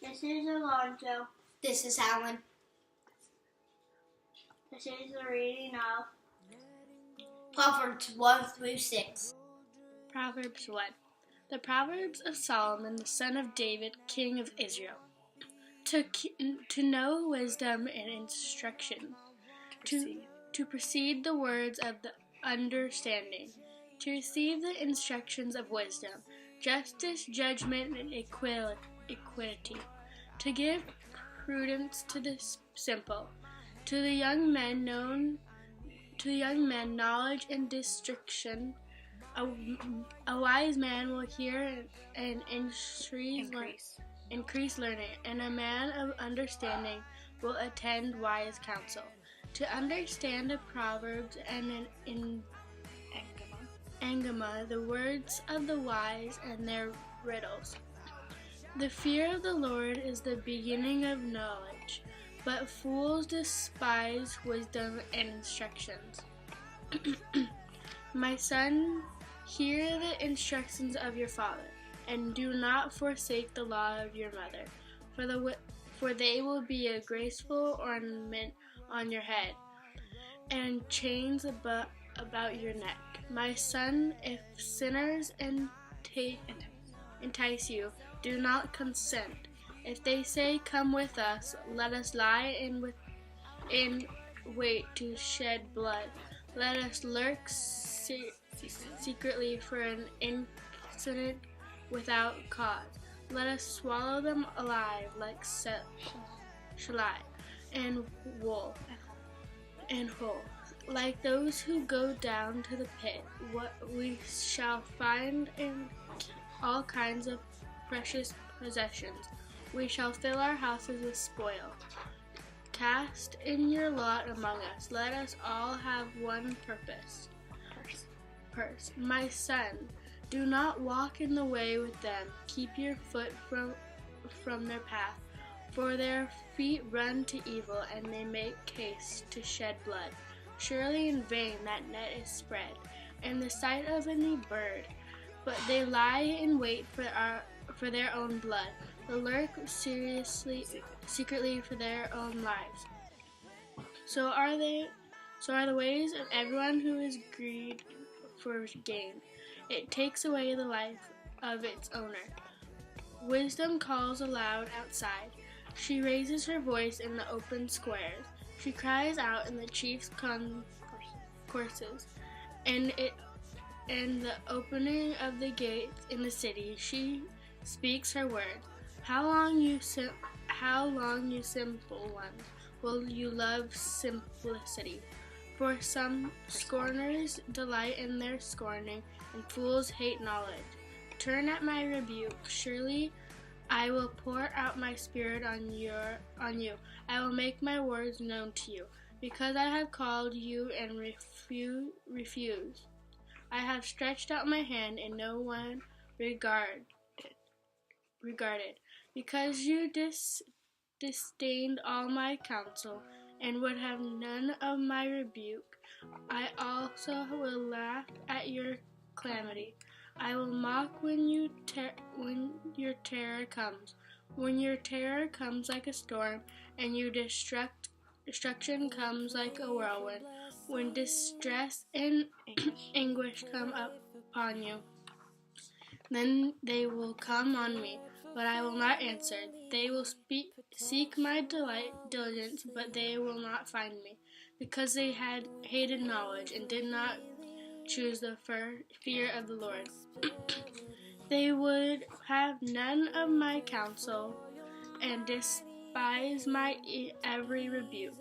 This is Alonzo. This is Alan. This is the reading of Proverbs 1-6. Proverbs 1. The Proverbs of Solomon, the son of David, king of Israel. To know wisdom and instruction, to perceive the words of the understanding, to receive the instructions of wisdom, justice, judgment, and equity, to give prudence to the simple, to the young men knowledge and discretion. A wise man will hear and increase learning, and a man of understanding will attend wise counsel. To understand the proverbs and an angama, the words of the wise and their riddles. The fear of the Lord is the beginning of knowledge, but fools despise wisdom and instructions. My son, hear the instructions of your father, and do not forsake the law of your mother, for they will be a graceful ornament on your head, and chains about your neck. My son, if sinners entice you, do not consent. If they say, "Come with us, let us lie in wait to shed blood. Let us lurk secretly for an incident without cause. Let us swallow them alive like shalai and whole. Like those who go down to the pit, what we shall find in all kinds of precious possessions. We shall fill our houses with spoil. Cast in your lot among us. Let us all have one purse. My son, do not walk in the way with them. Keep your foot from their path. For their feet run to evil, and they make haste to shed blood. Surely in vain that net is spread, in the sight of any bird. But they lie in wait for their own blood. They lurk secretly for their own lives. So are the ways of everyone who is greedy for gain. It takes away the life of its owner. Wisdom calls aloud outside. She raises her voice in the open squares. She cries out in the chief concourses, and the opening of the gates in the city. She speaks her words. How long, you simple ones, will you love simplicity? For some scorners delight in their scorning, and fools hate knowledge. Turn at my rebuke. Surely I will pour out my spirit on you. I will make my words known to you. Because I have called you and refused. I have stretched out my hand and no one regarded. Because you disdained all my counsel and would have none of my rebuke, I also will laugh at your calamity. I will mock when your terror comes. When your terror comes like a storm, and your destruction comes like a whirlwind. When distress and anguish come upon you, then they will come on me, but I will not answer. They will seek my diligence, but they will not find me, because they had hated knowledge and did not choose the fear of the Lord. They would have none of my counsel and despise my every rebuke.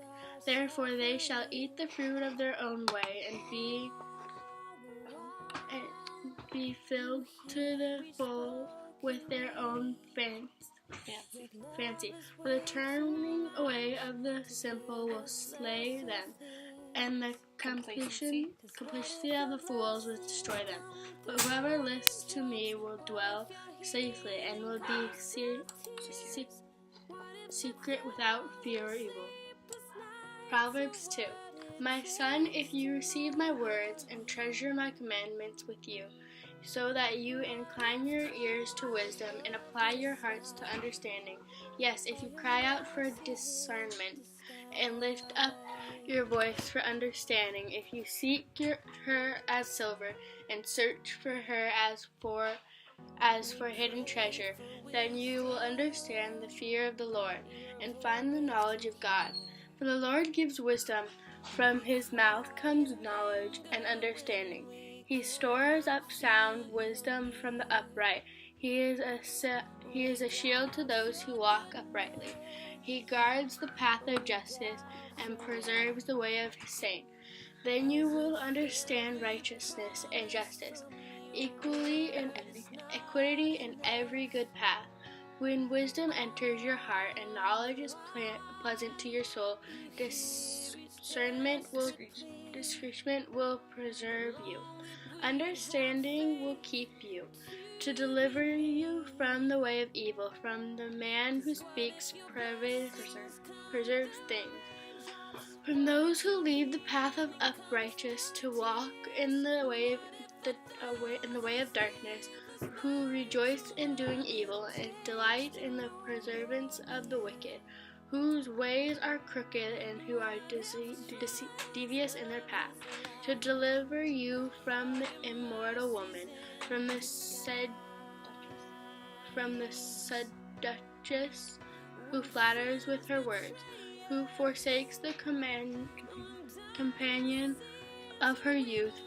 Therefore they shall eat the fruit of their own way and be filled to the full with their own fancy. For the turning away of the simple will slay them, and the complacency of the fools will destroy them. But whoever listens to me will dwell safely and will be secret without fear or evil. Proverbs 2. My son, if you receive my words and treasure my commandments with you, so that you incline your ears to wisdom and apply your hearts to understanding, Yes, if you cry out for discernment and lift up your voice for understanding, if you seek her as silver and search for her as for hidden treasure, then you will understand the fear of the Lord and find the knowledge of God. For the Lord gives wisdom, from his mouth comes knowledge and understanding. He stores up sound wisdom from the upright. He is a shield to those who walk uprightly. He guards the path of justice and preserves the way of his saint. Then you will understand righteousness and justice, equity in every good path. When wisdom enters your heart and knowledge is pleasant to your soul, discernment will preserve you. Understanding will keep you, to deliver you from the way of evil, from the man who speaks perverse things. From those who leave the path of uprightness to walk in the way of darkness, who rejoice in doing evil and delight in the preservance of the wicked, whose ways are crooked and who are devious in their path, to deliver you from the immortal woman, from the seductress who flatters with her words, who forsakes the companion of her youth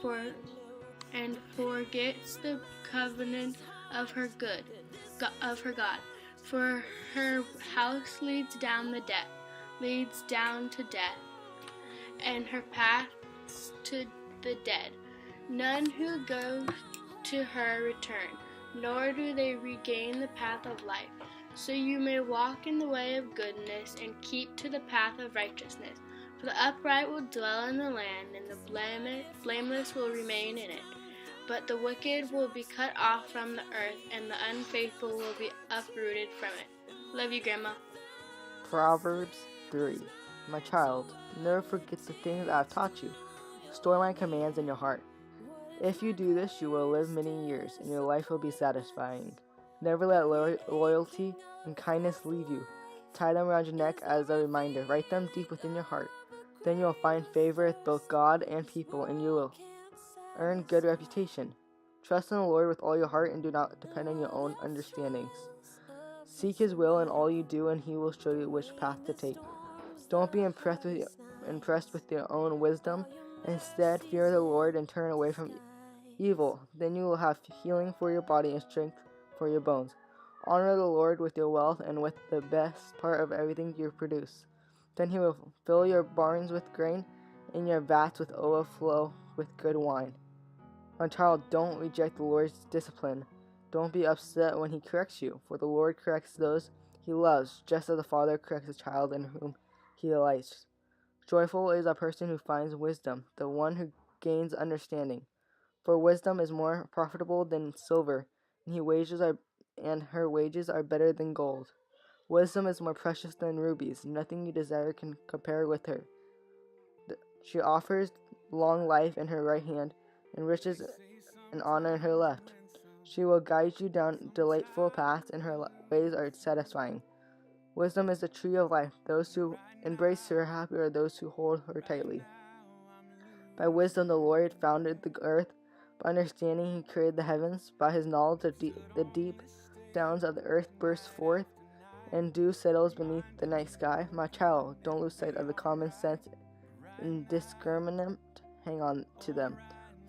and forgets the covenant of her God. For her house leads down to death, and her paths to the dead. None who go to her return, nor do they regain the path of life. So you may walk in the way of goodness and keep to the path of righteousness. For the upright will dwell in the land, and the blameless will remain in it. But the wicked will be cut off from the earth, and the unfaithful will be uprooted from it. Love you, Grandma. Proverbs 3. My child, never forget the things I have taught you. Store my commands in your heart. If you do this, you will live many years, and your life will be satisfying. Never let loyalty and kindness leave you. Tie them around your neck as a reminder. Write them deep within your heart. Then you will find favor with both God and people, and you will earn good reputation. Trust in the Lord with all your heart and do not depend on your own understandings. Seek his will in all you do, and he will show you which path to take. Don't be impressed with your own wisdom. Instead, fear the Lord and turn away from evil. Then you will have healing for your body and strength for your bones. Honor the Lord with your wealth and with the best part of everything you produce. Then he will fill your barns with grain and your vats with overflow with good wine. My child, don't reject the Lord's discipline. Don't be upset when he corrects you, for the Lord corrects those he loves, just as a father corrects a child in whom he delights. Joyful is a person who finds wisdom, the one who gains understanding. For wisdom is more profitable than silver, and her wages are better than gold. Wisdom is more precious than rubies. Nothing you desire can compare with her. She offers long life in her right hand, and riches and honor in her left. She will guide you down delightful paths, and her ways are satisfying. Wisdom is the tree of life. Those who embrace her happy are those who hold her tightly. By wisdom the Lord founded the earth. By understanding he created the heavens. By his knowledge the deep downs of the earth burst forth, and dew settles beneath the night sky. My child, don't lose sight of the common sense and discriminate. Hang on to them,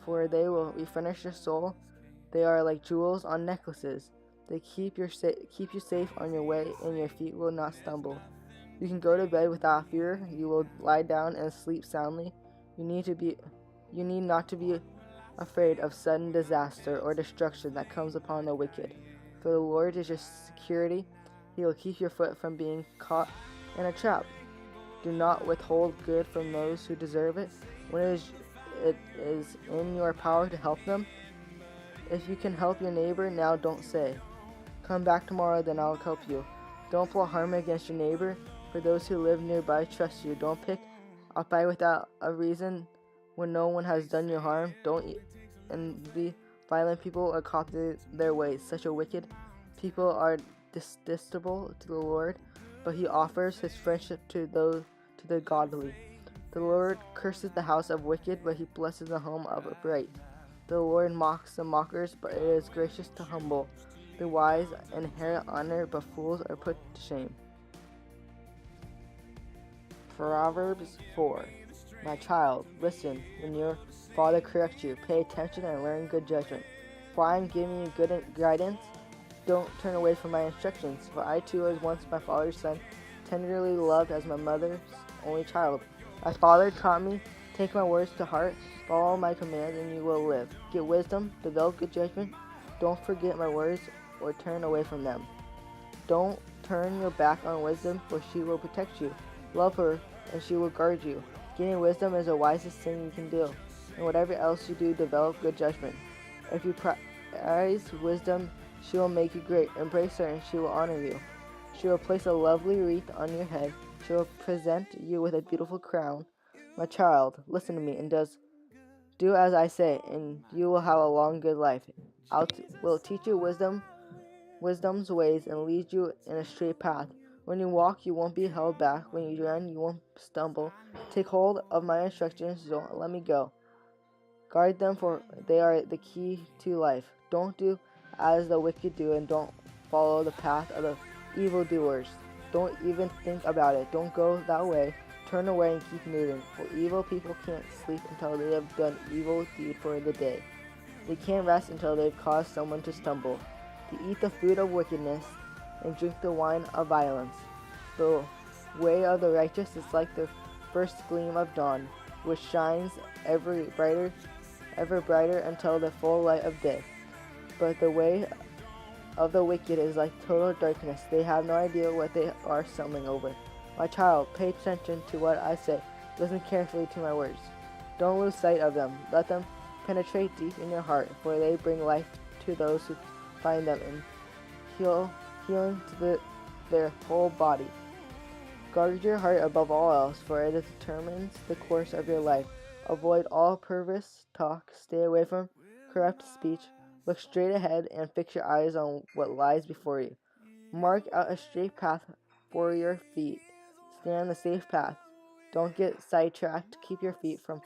for they will refresh your soul. They are like jewels on necklaces. They keep you safe on your way, and your feet will not stumble. You can go to bed without fear. You will lie down and sleep soundly. You need not to be afraid of sudden disaster or destruction that comes upon the wicked. For the Lord is your security. He will keep your foot from being caught in a trap. Do not withhold good from those who deserve it, when it is in your power to help them. If you can help your neighbor now, don't say, "Come back tomorrow, then I'll help you." Don't plot harm against your neighbor, for those who live nearby trust you. Don't pick a fight without a reason when no one has done you harm. Don't envy violent people or copy their ways. Such a wicked people are detestable to the Lord, but he offers his friendship to the godly. The Lord curses the house of wicked, but he blesses the home of upright. The Lord mocks the mockers, but it is gracious to humble. The wise inherit honor, but fools are put to shame. Proverbs 4. My child, listen when your father corrects you. Pay attention and learn good judgment. For I am giving you good guidance. Don't turn away from my instructions. For I too was once my father's son, tenderly loved as my mother's only child. My father taught me, take my words to heart, follow my commands, and you will live. Get wisdom, develop good judgment. Don't forget my words or turn away from them. Don't turn your back on wisdom, for she will protect you. Love her, and she will guard you. Gaining wisdom is the wisest thing you can do. And whatever else you do, develop good judgment. If you prize wisdom, she will make you great. Embrace her, and she will honor you. She will place a lovely wreath on your head. She will present you with a beautiful crown. My child, listen to me and do as I say, and you will have a long, good life. Will teach you wisdom's ways, and lead you in a straight path. When you walk, you won't be held back. When you run, you won't stumble. Take hold of my instructions. Don't let me go. Guard them, for they are the key to life. Don't do as the wicked do, and don't follow the path of the evildoers. Don't even think about it. Don't go that way. Turn away and keep moving, for evil people can't sleep until they have done evil deed for the day. They can't rest until they've caused someone to stumble. They eat the food of wickedness and drink the wine of violence. The way of the righteous is like the first gleam of dawn, which shines ever brighter until the full light of day. But the way of the wicked is like total darkness. They have no idea what they are stumbling over. My child, pay attention to what I say. Listen carefully to my words. Don't lose sight of them. Let them penetrate deep in your heart, for they bring life to those who find them and healing to their whole body. Guard your heart above all else, for it determines the course of your life. Avoid all perverse talk. Stay away from corrupt speech. Look straight ahead and fix your eyes on what lies before you. Mark out a straight path for your feet. Stay on the safe path. Don't get sidetracked. Keep your feet from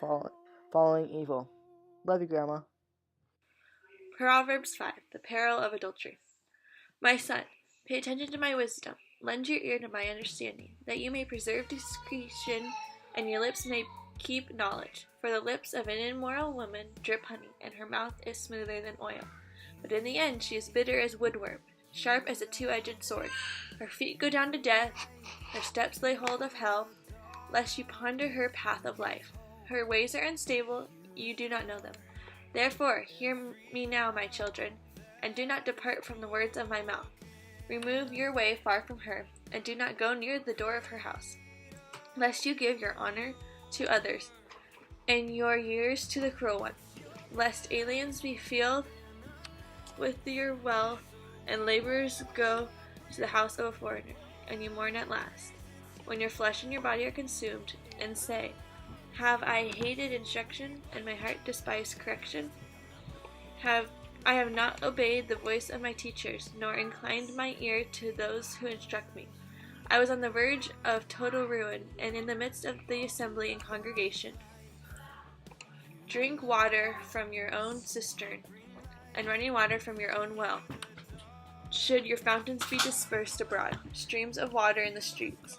following evil. Love you, Grandma. Proverbs 5. The peril of adultery. My son, pay attention to my wisdom. Lend your ear to my understanding, that you may preserve discretion, and your lips may keep knowledge. For the lips of an immoral woman drip honey, and her mouth is smoother than oil. But in the end she is bitter as woodworm, sharp as a two-edged sword. Her feet go down to death, her steps lay hold of hell, lest you ponder her path of life. Her ways are unstable, you do not know them. Therefore, hear me now, my children, and do not depart from the words of my mouth. Remove your way far from her, and do not go near the door of her house, lest you give your honor to others, and your years to the cruel one, lest aliens be filled with your wealth, and laborers go to the house of a foreigner, and you mourn at last, when your flesh and your body are consumed, and say, have I hated instruction, and my heart despised correction? I have not obeyed the voice of my teachers, nor inclined my ear to those who instruct me. I was on the verge of total ruin, and in the midst of the assembly and congregation. Drink water from your own cistern, and running water from your own well. Should your fountains be dispersed abroad, streams of water in the streets,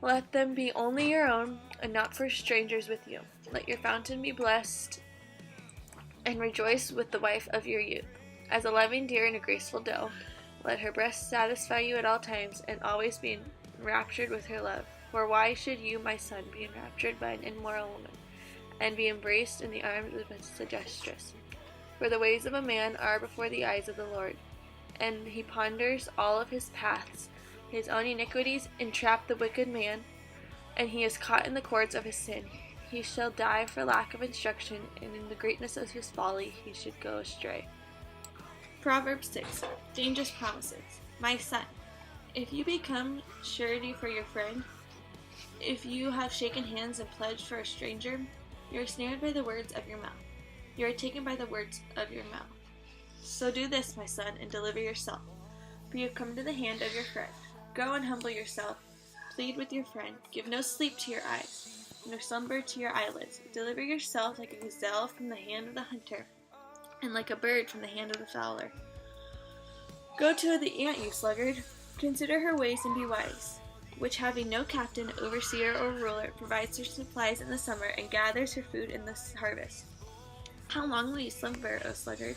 let them be only your own, and not for strangers with you. Let your fountain be blessed, and rejoice with the wife of your youth. As a loving deer in a graceful doe, let her breast satisfy you at all times, and always be enraptured with her love. For why should you, my son, be enraptured by an immoral woman, and be embraced in the arms of a seductress? For the ways of a man are before the eyes of the Lord, and he ponders all of his paths. His own iniquities entrap the wicked man, and he is caught in the cords of his sin. He shall die for lack of instruction, and in the greatness of his folly he should go astray. Proverbs 6. Dangerous promises. My son, if you become surety for your friend, if you have shaken hands and pledged for a stranger, you are snared by the words of your mouth. You are taken by the words of your mouth. So do this, my son, and deliver yourself. for you have come to the hand of your friend. Go and humble yourself. Plead with your friend. Give no sleep to your eyes, no slumber to your eyelids. Deliver yourself like a gazelle from the hand of the hunter, and like a bird from the hand of the fowler. Go to the ant, you sluggard. Consider her ways and be wise, which having no captain, overseer, or ruler, provides her supplies in the summer and gathers her food in the harvest. How long will you slumber, O sluggard?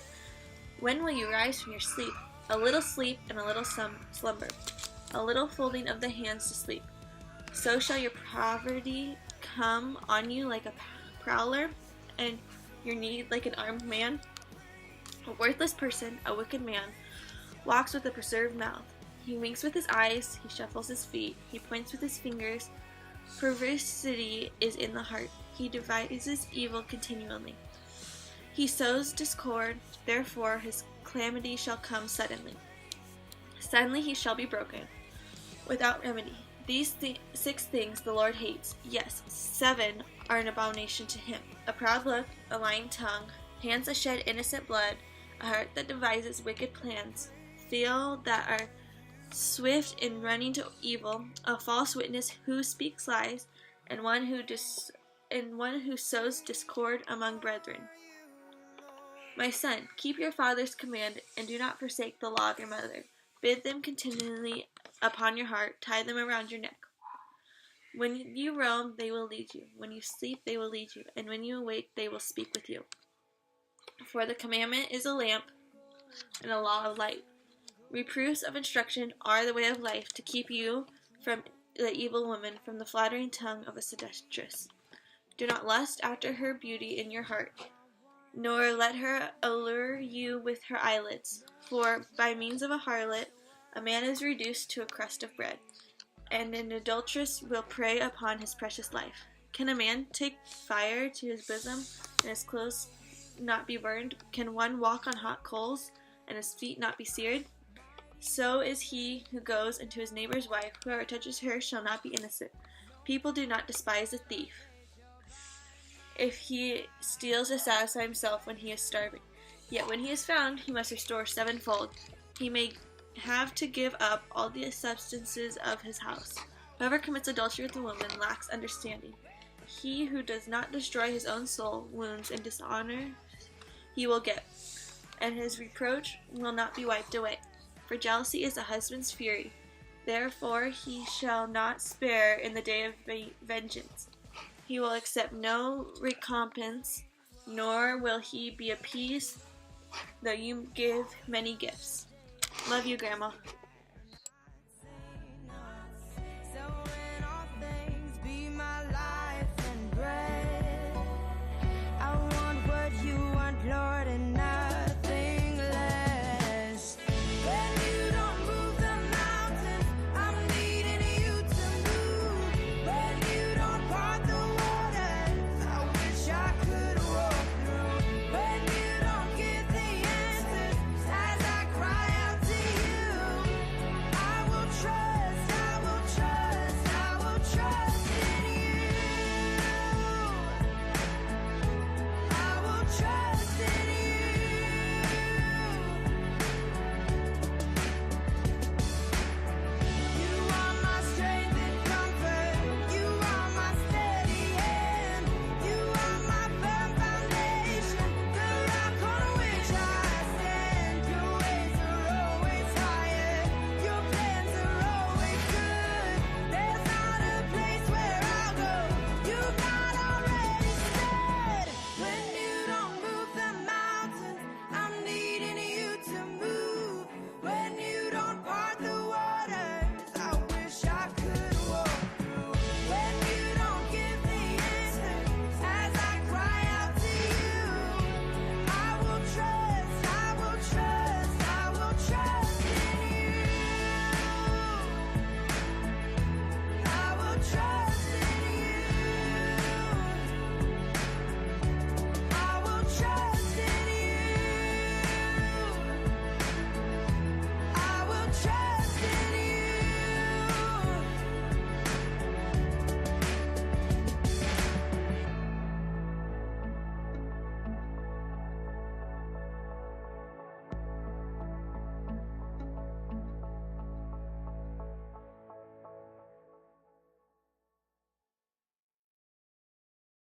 When will you rise from your sleep? A little sleep and a little slumber, a little folding of the hands to sleep. So shall your poverty come on you like a prowler, and your need like an armed man. A worthless person, a wicked man, walks with a preserved mouth. He winks with his eyes, he shuffles his feet, he points with his fingers. Perversity is in the heart. He devises evil continually. He sows discord, therefore his calamity shall come suddenly. Suddenly he shall be broken, without remedy. These 6 things the Lord hates. Yes, 7 are an abomination to him: a proud look, a lying tongue, hands that shed innocent blood, a heart that devises wicked plans, feet that are swift in running to evil, a false witness who speaks lies, and one who sows discord among brethren. My son, keep your father's command, and do not forsake the law of your mother. Bid them continually upon your heart, tie them around your neck. When you roam, they will lead you. When you sleep, they will lead you. And when you awake, they will speak with you. For the commandment is a lamp and a law of light. Reproofs of instruction are the way of life, to keep you from the evil woman, from the flattering tongue of a seductress. Do not lust after her beauty in your heart, nor let her allure you with her eyelids. For by means of a harlot, a man is reduced to a crust of bread, and an adulteress will prey upon his precious life. Can a man take fire to his bosom, and his clothes not be burned? Can one walk on hot coals, and his feet not be seared? So is he who goes into his neighbor's wife. Whoever touches her shall not be innocent. People do not despise a thief if he steals to satisfy himself when he is starving. Yet when he is found, he must restore 7-fold. He may have to give up all the substances of his house. Whoever commits adultery with a woman lacks understanding. He who does not destroy his own soul, wounds and dishonor he will get, and his reproach will not be wiped away. For jealousy is a husband's fury. Therefore he shall not spare in the day of vengeance. He will accept no recompense, nor will he be appeased, though you give many gifts. Love you, Grandma.